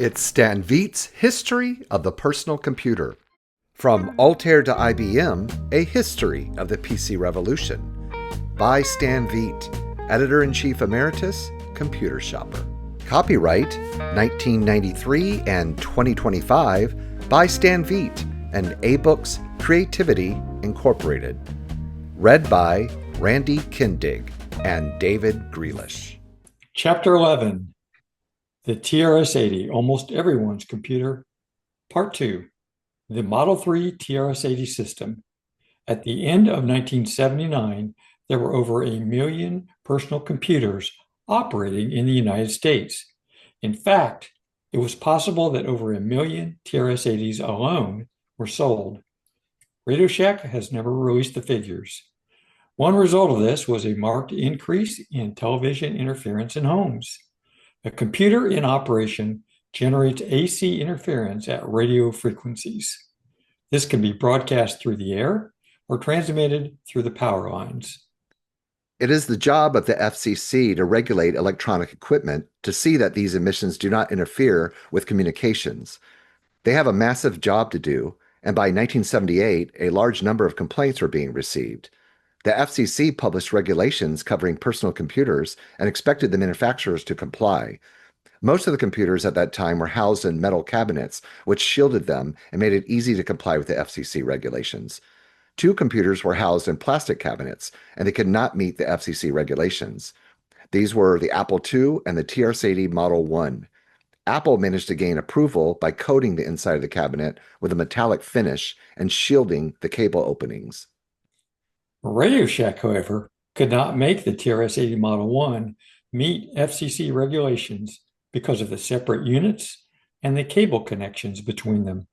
It's Stan Veit's History of the Personal Computer. From Altair to IBM, A History of the PC Revolution. By Stan Veit, Editor-in-Chief Emeritus, Computer Shopper. Copyright 1993 and 2025 by Stan Veit and A-Books Creativity Incorporated. Read by Randy Kindig and David Greelish. Chapter 11, The TRS-80, Almost Everyone's Computer, Part 2, the Model 3 TRS-80 System. At the end of 1979, there were over 1 million personal computers operating in the United States. In fact, it was possible that over 1 million TRS-80s alone were sold. Radio Shack has never released the figures. One result of this was a marked increase in television interference in homes. A computer in operation generates AC interference at radio frequencies. This can be broadcast through the air or transmitted through the power lines. It is the job of the FCC to regulate electronic equipment to see that these emissions do not interfere with communications. They have a massive job to do, and by 1978, a large number of complaints were being received. The FCC published regulations covering personal computers and expected the manufacturers to comply. Most of the computers at that time were housed in metal cabinets, which shielded them and made it easy to comply with the FCC regulations. 2 computers were housed in plastic cabinets, and they could not meet the FCC regulations. These were the Apple II and the TRS-80 Model 1. Apple managed to gain approval by coating the inside of the cabinet with a metallic finish and shielding the cable openings. Radio Shack, however, could not make the TRS-80 Model 1 meet FCC regulations because of the separate units and the cable connections between them.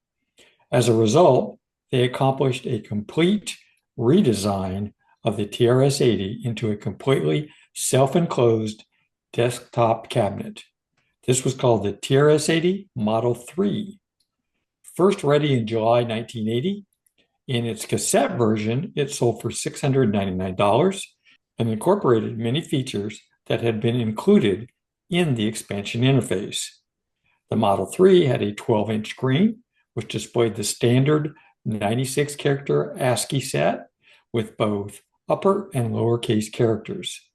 As a result, they accomplished a complete redesign of the TRS-80 into a completely self-enclosed desktop cabinet. This was called the TRS-80 Model 3. First ready in July 1980, in its cassette version, it sold for $699 and incorporated many features that had been included in the expansion interface. The Model 3 had a 12-inch screen, which displayed the standard 96-character ASCII set with both upper and lowercase characters.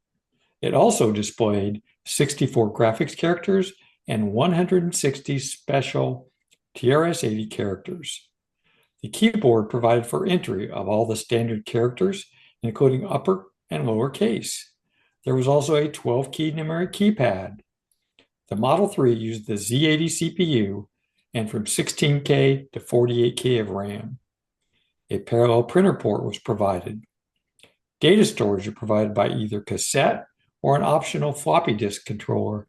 It also displayed 64 graphics characters and 160 special TRS-80 characters. The keyboard provided for entry of all the standard characters, including upper and lower case. There was also a 12-key numeric keypad. The Model 3 used the Z80 CPU and from 16K to 48K of RAM. A parallel printer port was provided. Data storage was provided by either cassette or an optional floppy disk controller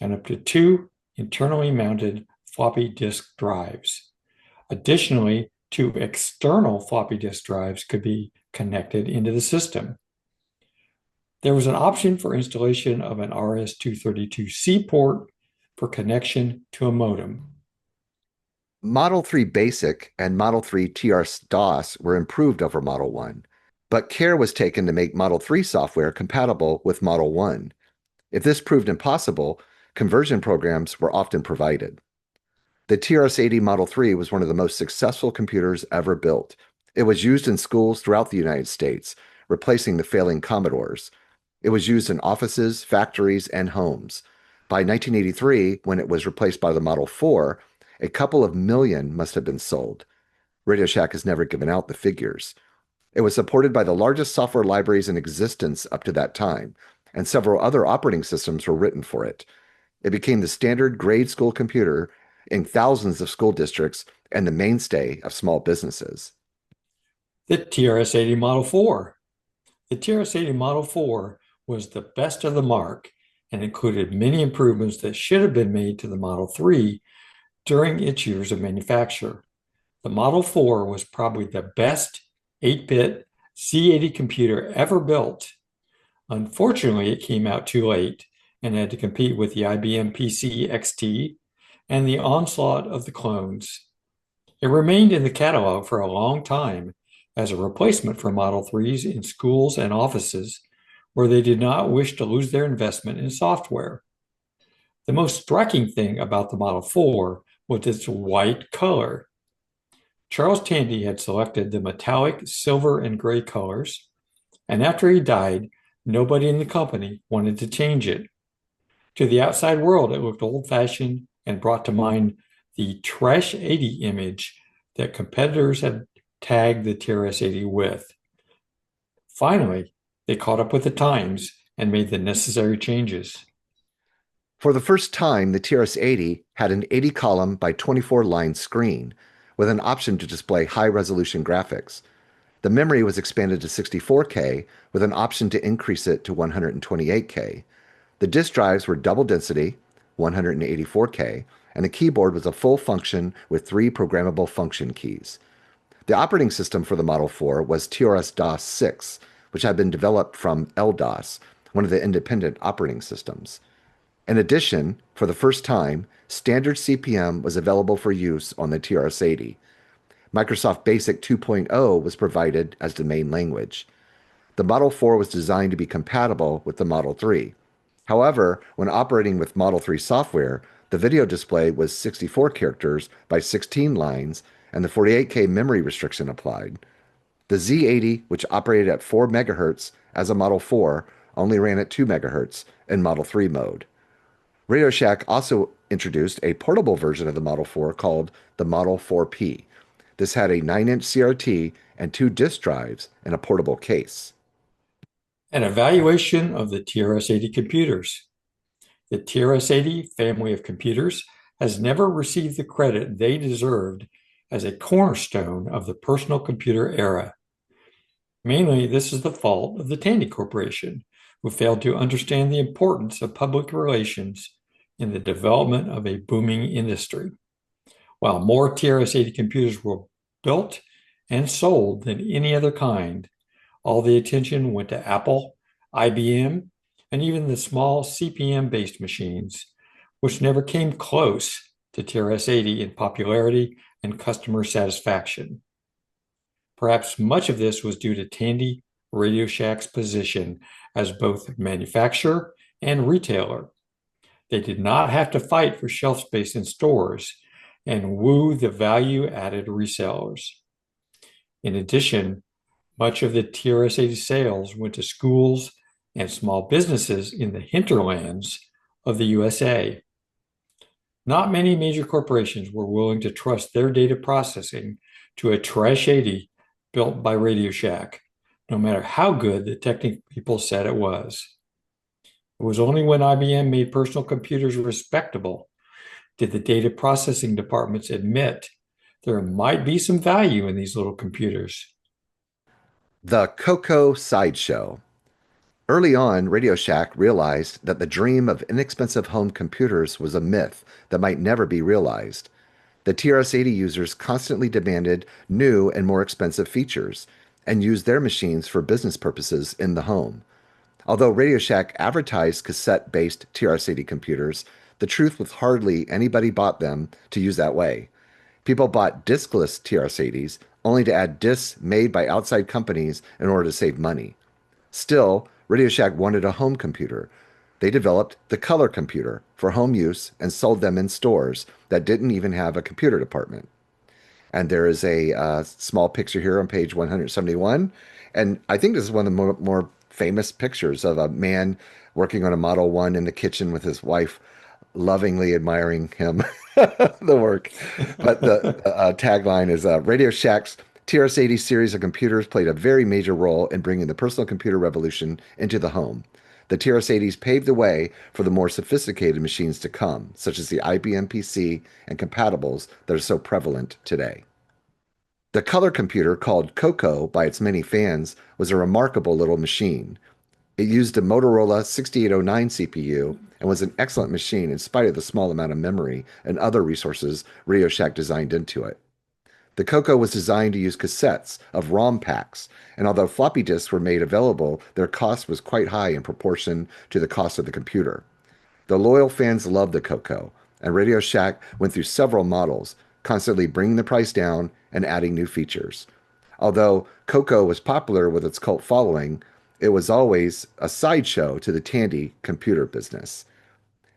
and up to 2 internally mounted floppy disk drives. Additionally, 2 external floppy disk drives could be connected into the system. There was an option for installation of an RS-232C port for connection to a modem. Model 3 Basic and Model 3 TRS-DOS were improved over Model 1, but care was taken to make Model 3 software compatible with Model 1. If this proved impossible, conversion programs were often provided. The TRS-80 Model 3 was one of the most successful computers ever built. It was used in schools throughout the United States, replacing the failing Commodores. It was used in offices, factories, and homes. By 1983, when it was replaced by the Model 4, a couple of million must have been sold. Radio Shack has never given out the figures. It was supported by the largest software libraries in existence up to that time, and several other operating systems were written for it. It became the standard grade school computer in thousands of school districts and the mainstay of small businesses. The TRS-80 Model 4. The TRS-80 Model 4 was the best of the mark and included many improvements that should have been made to the Model 3 during its years of manufacture. The Model 4 was probably the best 8-bit Z80 computer ever built. Unfortunately, it came out too late and had to compete with the IBM PC XT and the onslaught of the clones. It remained in the catalog for a long time as a replacement for Model 3s in schools and offices where they did not wish to lose their investment in software. The most striking thing about the Model 4 was its white color. Charles Tandy had selected the metallic silver and gray colors, and after he died, nobody in the company wanted to change it. To the outside world, it looked old-fashioned and brought to mind the Trash 80 image that competitors had tagged the TRS-80 with. Finally, they caught up with the times and made the necessary changes. For the first time, the TRS-80 had an 80-column by 24-line screen with an option to display high-resolution graphics. The memory was expanded to 64K with an option to increase it to 128K. The disk drives were double density, 184K, and the keyboard was a full function with 3 programmable function keys. The operating system for the Model 4 was TRS-DOS 6, which had been developed from LDOS, one of the independent operating systems. In addition, for the first time, standard CP/M was available for use on the TRS-80. Microsoft Basic 2.0 was provided as the main language. The Model 4 was designed to be compatible with the Model 3. However, when operating with Model 3 software, the video display was 64 characters by 16 lines, and the 48K memory restriction applied. The Z80, which operated at 4 MHz as a Model 4, only ran at 2 MHz in Model 3 mode. Radio Shack also introduced a portable version of the Model 4 called the Model 4P. This had a 9-inch CRT and 2 disk drives in a portable case. An evaluation of the TRS-80 computers. The TRS-80 family of computers has never received the credit they deserved as a cornerstone of the personal computer era. Mainly, this is the fault of the Tandy Corporation, who failed to understand the importance of public relations in the development of a booming industry. While more TRS-80 computers were built and sold than any other kind, all the attention went to Apple, IBM, and even the small CP/M-based machines, which never came close to TRS-80 in popularity and customer satisfaction. Perhaps much of this was due to Tandy Radio Shack's position as both manufacturer and retailer. They did not have to fight for shelf space in stores and woo the value-added resellers. In addition, much of the TRS-80 sales went to schools and small businesses in the hinterlands of the USA. Not many major corporations were willing to trust their data processing to a Trash 80 built by Radio Shack, no matter how good the technical people said it was. It was only when IBM made personal computers respectable did the data processing departments admit there might be some value in these little computers. The CoCo Sideshow. Early on, Radio Shack realized that the dream of inexpensive home computers was a myth that might never be realized. The TRS-80 users constantly demanded new and more expensive features and used their machines for business purposes in the home. Although Radio Shack advertised cassette-based TRS-80 computers, the truth was hardly anybody bought them to use that way. People bought diskless TRS-80s only to add disks made by outside companies in order to save money. Still, Radio Shack wanted a home computer. They developed the color computer for home use and sold them in stores that didn't even have a computer department. And there is a small picture here on page 171. And I think this is one of the more famous pictures of a man working on a Model 1 in the kitchen with his wife lovingly admiring him, the work. But the tagline is Radio Shack's TRS-80 series of computers played a very major role in bringing the personal computer revolution into the home. The TRS-80s paved the way for the more sophisticated machines to come, such as the IBM PC and compatibles that are so prevalent today. The color computer, called CoCo by its many fans, was a remarkable little machine. It used a Motorola 6809 CPU and was an excellent machine in spite of the small amount of memory and other resources Radio Shack designed into it. The CoCo was designed to use cassettes of ROM packs, and although floppy disks were made available, their cost was quite high in proportion to the cost of the computer. The loyal fans loved the CoCo, and Radio Shack went through several models, constantly bringing the price down and adding new features. Although CoCo was popular with its cult following, it was always a sideshow to the Tandy computer business.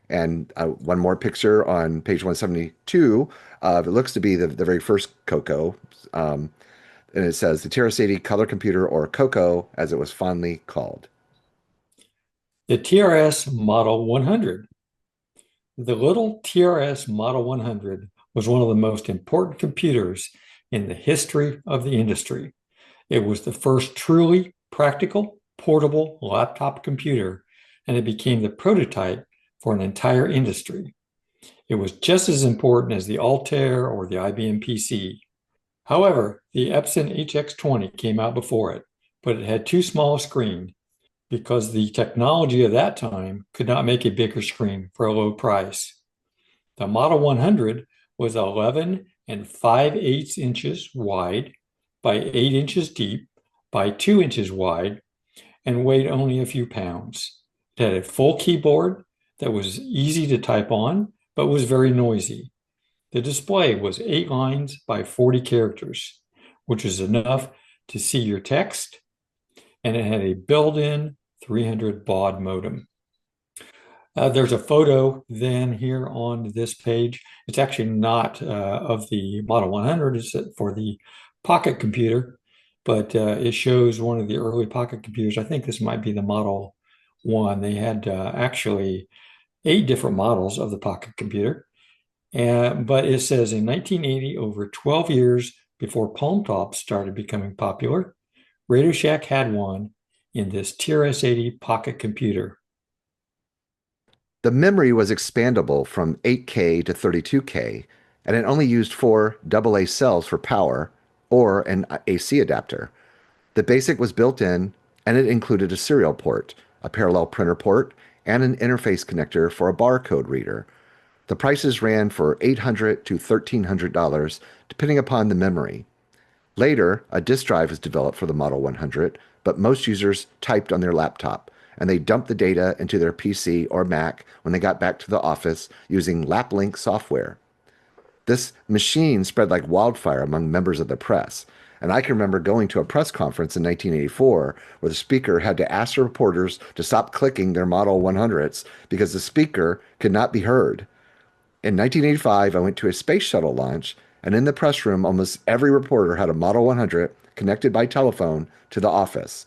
And one more picture on page 172. It looks to be the very first CoCo. Um, and it says the TRS-80 color computer, or CoCo, as it was fondly called. The TRS Model 100. The little TRS Model 100 was one of the most important computers in the history of the industry. It was the first truly practical, portable laptop computer, and it became the prototype for an entire industry. It was just as important as the Altair or the IBM PC. However, the Epson HX20 came out before it, but it had too small a screen because the technology of that time could not make a bigger screen for a low price. The Model 100 was 11 and 5/8 inches wide by 8 inches deep by 2 inches wide and weighed only a few pounds. It had a full keyboard that was easy to type on, but was very noisy. The display was 8 lines by 40 characters, which was enough to see your text, and it had a built-in 300 baud modem. There's a photo then here on this page. It's actually not of the Model 100, it's for the pocket computer, but it shows one of the early pocket computers. I think this might be the Model 1. They had actually 8 different models of the pocket computer. But it says in 1980, over 12 years before palm tops started becoming popular, Radio Shack had one in this TRS-80 pocket computer. The memory was expandable from 8K to 32K, and it only used 4 AA cells for power or an AC adapter. The BASIC was built in, and it included a serial port, a parallel printer port, and an interface connector for a barcode reader. The prices ran for $800 to $1,300, depending upon the memory. Later, a disk drive was developed for the Model 100, but most users typed on their laptop, and they dumped the data into their PC or Mac when they got back to the office using LapLink software. This machine spread like wildfire among members of the press, and I can remember going to a press conference in 1984 where the speaker had to ask the reporters to stop clicking their Model 100s because the speaker could not be heard. In 1985, I went to a space shuttle launch, and in the press room, almost every reporter had a Model 100 connected by telephone to the office.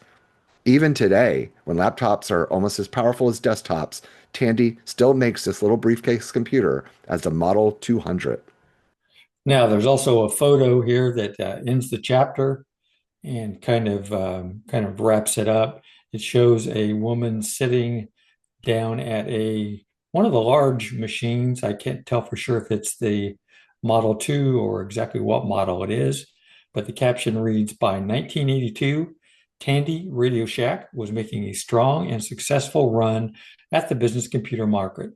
Even today, when laptops are almost as powerful as desktops, Tandy still makes this little briefcase computer as the Model 200. Now, there's also a photo here that ends the chapter and kind of wraps it up. It shows a woman sitting down at a one of the large machines. I can't tell for sure if it's the Model 2 or exactly what model it is, but the caption reads, by 1982, Tandy Radio Shack was making a strong and successful run at the business computer market.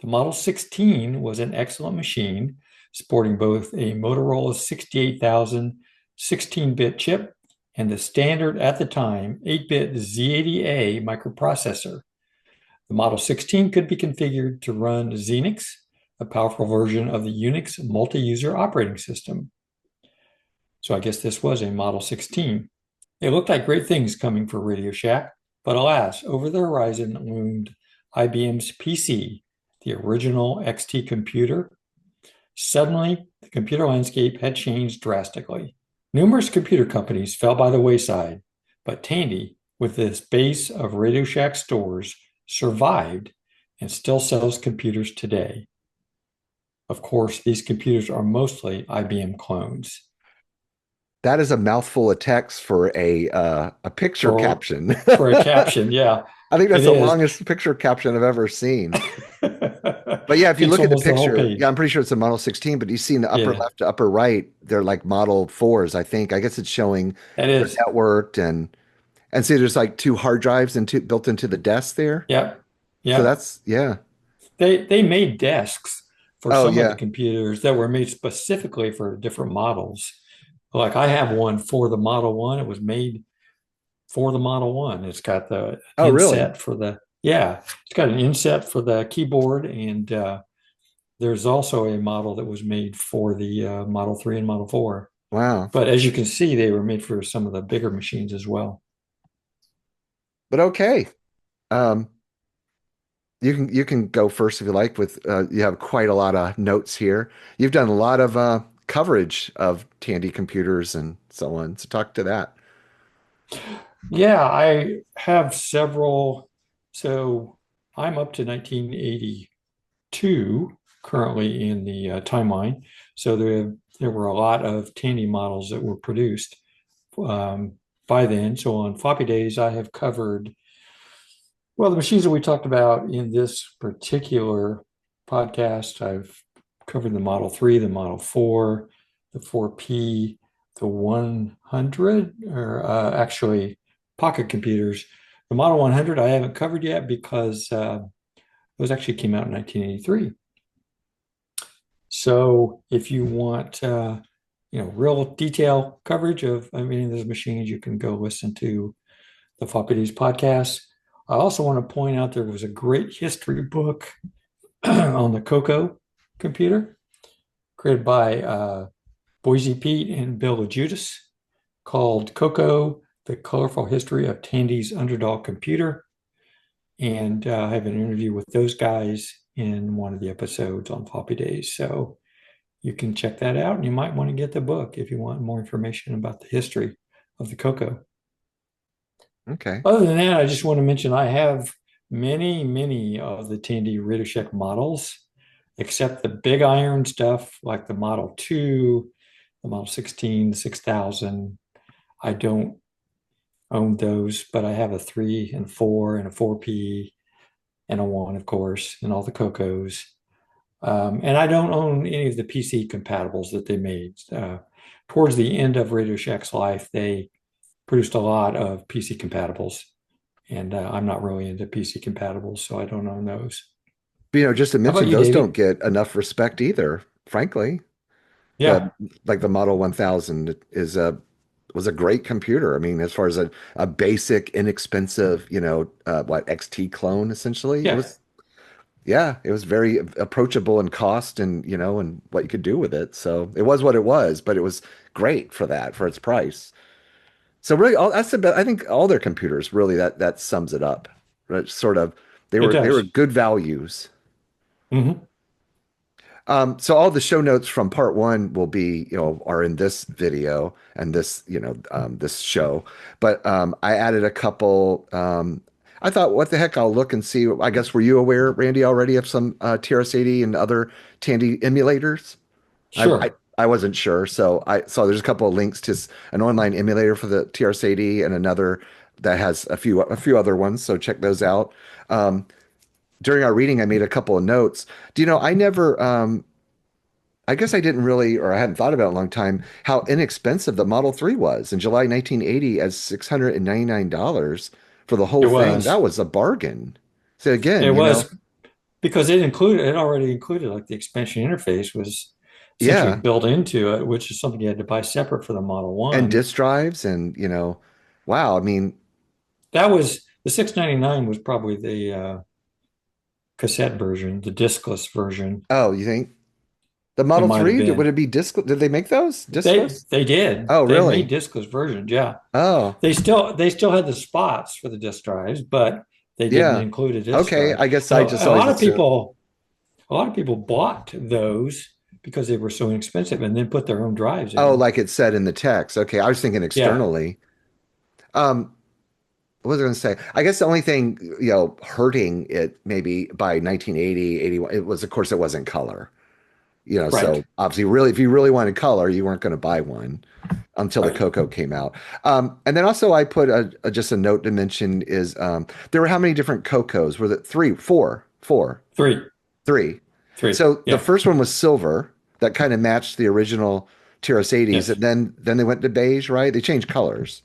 The Model 16 was an excellent machine, sporting both a Motorola 68,000 16-bit chip and the standard at the time 8-bit Z80A microprocessor. The Model 16 could be configured to run Xenix, a powerful version of the Unix multi-user operating system. So I guess this was a Model 16. It looked like great things coming for Radio Shack, but alas, over the horizon loomed IBM's PC, the original XT computer. Suddenly, the computer landscape had changed drastically. Numerous computer companies fell by the wayside, but Tandy, with its base of Radio Shack stores, survived and still sells computers today. Of course, these computers are mostly IBM clones. That is a mouthful of text for a picture For caption. for a caption, yeah, I think that's it the is. longest picture caption I've ever seen. But yeah, if you Takes look at the almost the whole picture, yeah, page. I'm pretty sure it's a Model 16, but you see in the upper Yeah, left to upper right, they're like Model 4s, I think. I guess it's showing that they're is. networked and see there's like 2 hard drives built into the desk there. Yep. So Yep. that's yeah. They made desks for Oh some of the yeah. computers that were made specifically for different models. Like I have one for the Model 1. It was made for the Model 1. It's got the Oh really? inset for the, yeah, it's got an inset for the keyboard. And there's also a model that was made for the Model 3 and Model 4. Wow. But as you can see, they were made for some of the bigger machines as well. But okay. Um you can go first if you like. With you have quite a lot of notes here. You've done a lot of coverage of Tandy computers and so on. So talk to that. Yeah, I have several. So I'm up to 1982 currently in the timeline. So there were a lot of Tandy models that were produced um, by then. So on floppy days, I have covered, well, the machines that we talked about in this particular podcast. I've covered the Model 3, the Model 4, the 4P, the 100, or actually pocket computers. The Model 100 I haven't covered yet because those actually came out in 1983. So if you want, real detail coverage of any of those machines, you can go listen to the Floppy Days podcast. I also want to point out there was a great history book on the CoCo computer created by Boise Pete and Bill Judas called CoCo, The Colorful History of Tandy's Underdog Computer. And I have an interview with those guys in one of the episodes on Floppy Days. So you can check that out. And you might want to get the book if you want more information about the history of the CoCo. Okay. Other than that, I just want to mention I have many of the Tandy Redesign models, except the big iron stuff like the Model 2, the Model 16, the 6000. I don't own those, but I have a 3 and 4 and a 4P and a 1, of course, and all the CoCos. And I don't own any of the PC compatibles that they made. Towards the end of Radio Shack's life, they produced a lot of PC compatibles, and I'm not really into PC compatibles, so I don't own those. But, just to How about mention, you, those don't Davey? get enough respect either, frankly. The Yeah, like the Model 1000 was a great computer. I mean, as far as a basic, inexpensive, XT clone, essentially, it yeah, was, yeah, it was very approachable in cost and, and what you could do with it. So it was what it was, but it was great for that, for its price. So really, I think all their computers really that sums it up. Right? Sort of, they it were does. good values. Hmm. So all the show notes from part one will be, are in this video and this, this show. But I added a couple. I thought, what the heck? I'll look and see. I guess were you aware, Randy, already of some TRS-80 and other Tandy emulators? I, I Sure. I wasn't sure, so I saw there's a couple of links to an online emulator for the TRS-80 and another that has a few other ones. So check those out. Um, During our reading, I made a couple of notes. Do you know, I never. I guess I didn't really, or I hadn't thought about it in a long time, how inexpensive the Model 3 was in July 1980 as $699 for the whole It thing. was. That was a bargain. So It again, was because it already included like the expansion interface was essentially yeah, built into it, which is something you had to buy separate for the Model and 1. disk drives and, wow, I mean, That was the 699 was probably the cassette version, the diskless version. oh, you think the It Model might have 3, would been. it be disc? Did they make those They discless? they did. Oh, They made really? diskless versions, yeah. Oh, They still had the spots for the disk drives, but they didn't yeah. include a disk Okay, drive. I guess And I a, just a always lot of assumed. people bought those because they were so inexpensive and then put their own drives in Oh, them. like it said in the text. Okay, I was thinking Yeah, externally. Um, what was I going to say? I guess the only thing, hurting it maybe by 1980, 81, it was, of course, it wasn't color. right, So obviously, really, if you really wanted color, you weren't going to buy one until the right. CoCo came out. And then also, I put just a note to mention is there were how many different CoCos? Were it three, four, four, Three, three? three. So the Yeah, first one was silver, that kind of matched the original TRS-80s, yes. and then they went to beige, right? They changed colors.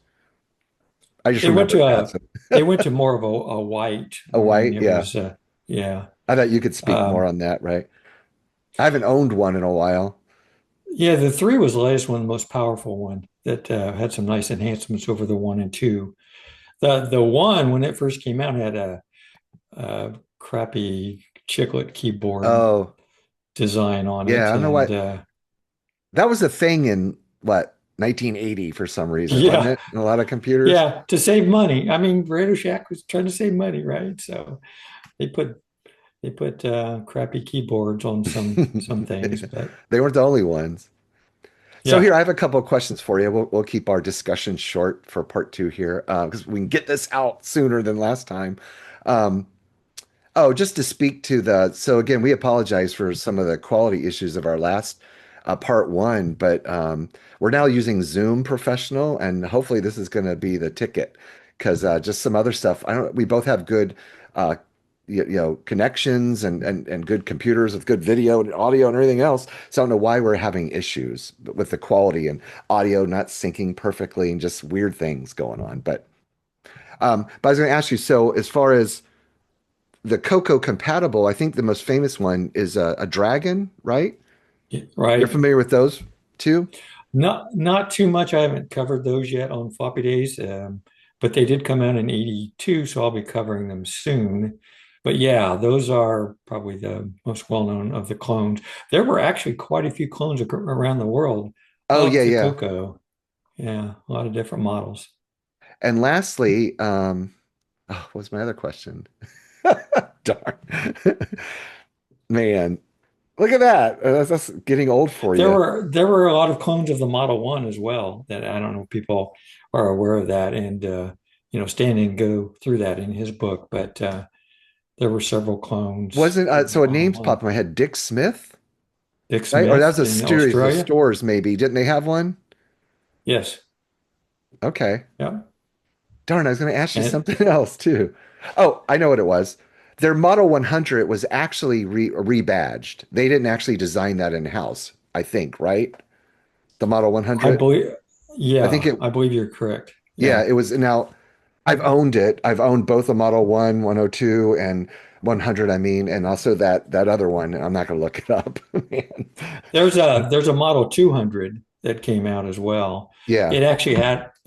I just They went remember to that. a So they went to more of a white. a I mean, white, it yeah. was yeah. I thought you could speak more Um, on that, right? I haven't owned one in a while. yeah, the three was the latest one, the most powerful one that had some nice enhancements over the one and two. The one when it first came out had a crappy chiclet keyboard Oh, design on yeah. I it, don't know and what that was a thing in what 1980 for some reason, wasn't yeah, it? In a lot of computers. yeah, to save money. I mean, Radio Shack was trying to save money, right? So they put they put crappy keyboards on some things, but They weren't the only ones. So yeah. here, I have a couple of questions for you. We'll keep our discussion short for part two here, because we can get this out sooner than last time. Um, Oh, just to speak to so again, we apologize for some of the quality issues of our last part one, but we're now using Zoom Professional, and hopefully this is going to be the ticket because just some other stuff. I don't. We both have good, uh, connections and good computers with good video and audio and everything else. So I don't know why we're having issues with the quality and audio not syncing perfectly and just weird things going on. But I was going to ask you. So as far as the CoCo compatible, I think the most famous one is a dragon, right? You're Right. familiar with those too? Not too much. I haven't covered those yet on floppy days, but they did come out in '82, so I'll be covering them soon. But yeah, those are probably the most well-known of the clones. There were actually quite a few clones around the world Oh yeah, of the yeah. CoCo. Yeah, a lot of different models. And lastly, what was my other question? Darn. Man, look at that. That's getting old for There you. were there were a lot of clones of the Model 1 as well that I don't know if people are aware of that. And Stan didn't go through that in his book, but there were several clones Wasn't of the so a Model name's 1. popped in my head, Dick Smith, Dick right? Or that was Smith a in series of Australia. stores, maybe. Didn't they have one? Yes. Okay. Yeah. Darn, I was going to ask you And something else too. Oh, I know what it was. Their Model 100 was actually rebadged. They didn't actually design that in-house, I think, right? The Model I 100. believe, I think yeah, it, I believe you're correct. yeah, Yeah. it was. Now, I've owned it. I've owned both the Model 1, 102, and 100, I mean, and also that other one. I'm not going to look it up. Man. There's a Model 200 that came out as well. Yeah. It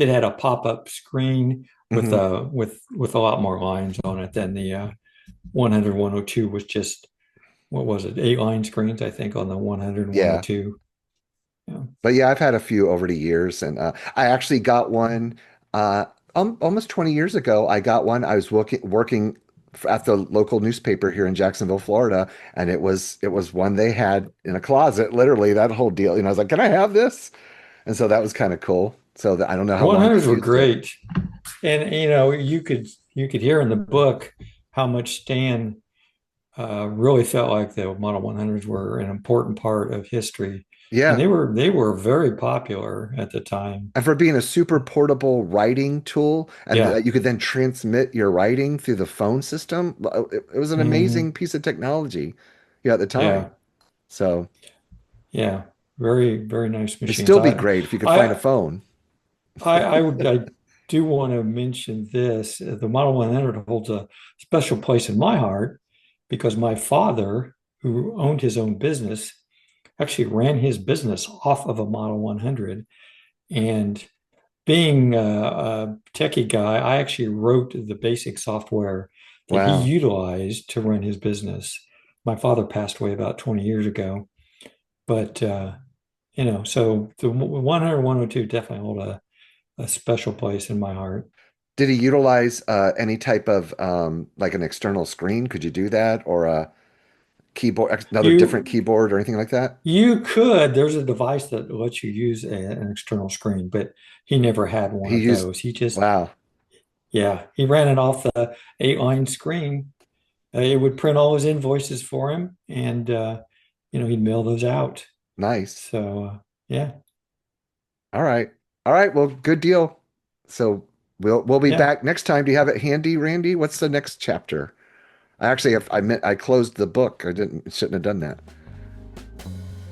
had a pop-up screen with Hmm. with a lot more lines on it than the 100 102 was just what was it? 8 line screens, I think, on the 100 Yeah. 102. Yeah. But yeah, I've had a few over the years, and I actually got one uh, almost 20 years ago. I got one. I was working at the local newspaper here in Jacksonville, Florida, and it was one they had in a closet, literally that whole deal. I was like, "Can I have this?" And so that was kind of cool. So I don't know how long they 100s were used it. great. And you could hear in the book how much Stan really felt like the Model 100s were an important part of history, and Yeah. they were very popular at the time. And for being a super portable writing tool, and Yeah. that you could then transmit your writing through the phone system, it was an amazing Hmm. piece of technology, yeah, at the time. Yeah. So Yeah. Very, very nice it'd machines. still be great if you could find a I, phone. I do want to mention this. The Model 100 holds a special place in my heart because my father, who owned his own business, actually ran his business off of a Model 100. And being a techie guy, I actually wrote the basic software that he Wow. utilized to run his business. My father passed away about 20 years ago, but so the 100, 102 definitely hold a special place in my heart. Did he utilize any type of like an external screen? Could you do that, or a keyboard, another different You keyboard, or anything like that? you could. There's a device that lets you use an external screen, but he never had one He of used, those. He just, wow, yeah, he ran it off the 8 line screen. It would print all his invoices for him, and he'd mail those out. nice. So yeah, All right. All right. Well, good deal. So we'll be yeah. back next time. Do you have it handy, Randy? What's the next chapter? I actually have, I meant I closed the book. I didn't shouldn't have done that.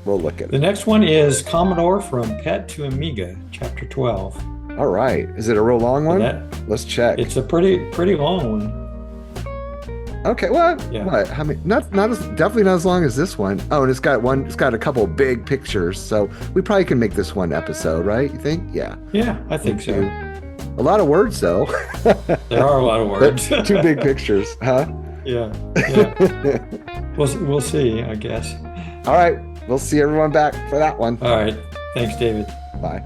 We'll look at The it. next one is Commodore from PET to Amiga, Chapter 12. All right. Is it a real long So one? that Let's check. it's a pretty long one. Okay. Well, Yeah, what? How many? Not as definitely not as long as this one. Oh, and it's got one. It's got a couple big pictures, so we probably can make this one episode, right? You think? Yeah. yeah, I One, think so. two. A lot of words though. There are a lot of words. Two big pictures, huh? Yeah, yeah. We'll see, I guess. All right. We'll see everyone back for that one. All right. Thanks, David. Bye.